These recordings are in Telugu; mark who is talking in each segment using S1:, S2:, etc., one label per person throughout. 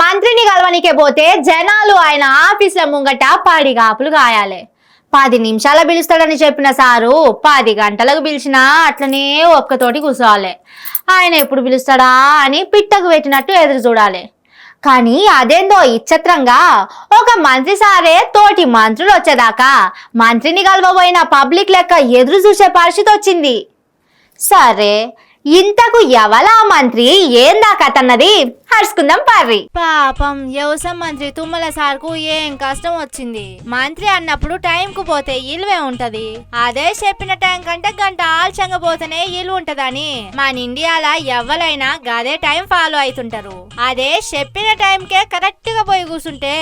S1: మంత్రిని కలవనికే పోతే జనాలు ఆయన ఆఫీసుల ముంగట పాడిగాపులు కాయాలి. 10 నిమిషాల పిలుస్తాడని చెప్పిన సారు 10 గంటలకు పిలిచినా అట్లనే ఒక్కతోటి కూర్చోవాలి. ఆయన ఎప్పుడు పిలుస్తాడా అని పిట్టకు పెట్టినట్టు ఎదురు చూడాలి. కానీ అదేందో ఇచ్చత్రంగా ఒక మంత్రి సారే తోటి మంత్రులు వచ్చేదాకా మంత్రిని కలవబోయిన పబ్లిక్ లెక్క ఎదురు చూసే పరిస్థితి వచ్చింది. సరే, ఇంతకు ఎవలా మంత్రి ఏందా కథన్నది హర్చుకుందాం పర్రి. పాపం వ్యవసాయ మంత్రి తుమ్మల సార్కు ఏం కష్టం వచ్చింది. మంత్రి అన్నప్పుడు టైం కు పోతే ఇలువే ఉంటది. అదే చెప్పిన టైం కంటే గంట ఆలస్యంగా పోతేనే ఇలువ ఉంటదని మన ఇండియాలో ఎవరైనా గదే టైం ఫాలో అవుతుంటారు. అదే చెప్పిన టైంకే కరెక్ట్ గా పోయి కూర్చుంటే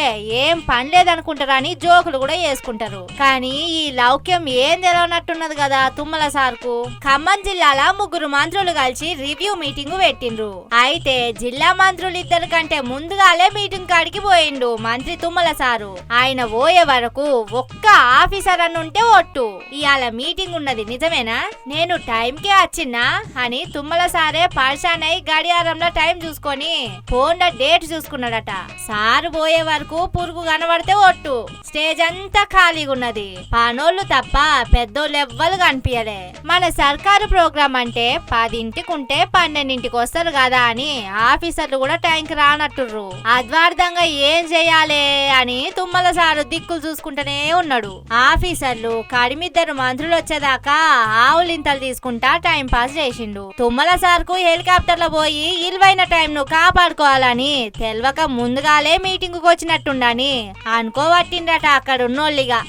S1: ఏం పని లేదనుకుంటారని జోకులు కూడా వేసుకుంటారు. కానీ ఈ లౌక్యం ఏం తెలవనట్టున్నది కదా తుమ్మల సార్కు. ఖమ్మం జిల్లాలో 3 మంత్రులు కలిసి రివ్యూ మీటింగ్ పెట్టిండ్రు. అయితే జిల్లా మంత్రులు ఇద్దరు కంటే ముందుగాలే మీటింగ్ కాడికి పోయిండు మంత్రి తుమ్మల సారు. ఆయన పోయే వరకు ఒక్క ఆఫీసర్ అన్నుంటే ఒట్టు ఇవాళ మీటింగ్ ఉన్నది నిజమేనా, నేను టైంకే వచ్చిన్నా అని తుమ్మల సారే పరిశాన్ అయి గడియారంలో టైం చూసుకొని ఫోన్ డేట్ చూసుకున్నాడట. సారు పోయే వరకు పురుగు కనబడితే ఒట్టు స్టేజ్ అంతా ఖాళీగా ఉన్నది. పనోళ్ళు తప్ప పెద్దోళ్ళు ఎవ్వరు కనిపించలే. మన సర్కారు ప్రోగ్రాం అంటే 10ంటికి ఉంటే 12ంటికి వస్తారు కదా అని ఆఫీసర్లు కూడా టైంకి రానట్టుర్రు. అద్వార్థంగా ఏం చెయ్యాలే అని తుమ్మల సారు దిక్కులు చూసుకుంటూనే ఉన్నాడు. ఆఫీసర్లు కడిమిద్దరు మంత్రులు వచ్చేదాకా ఆవులింతలు తీసుకుంటా టైం పాస్ చేసిండు. తుమ్మల సార్కు హెలికాప్టర్ లో పోయి ఇలువైన టైం ను కాపాడుకోవాలని తెలవక ముందుగాలే మీటింగ్ వచ్చినట్టుండని అనుకోవట్టిండట అక్కడ ఉన్నోళ్ళిగా.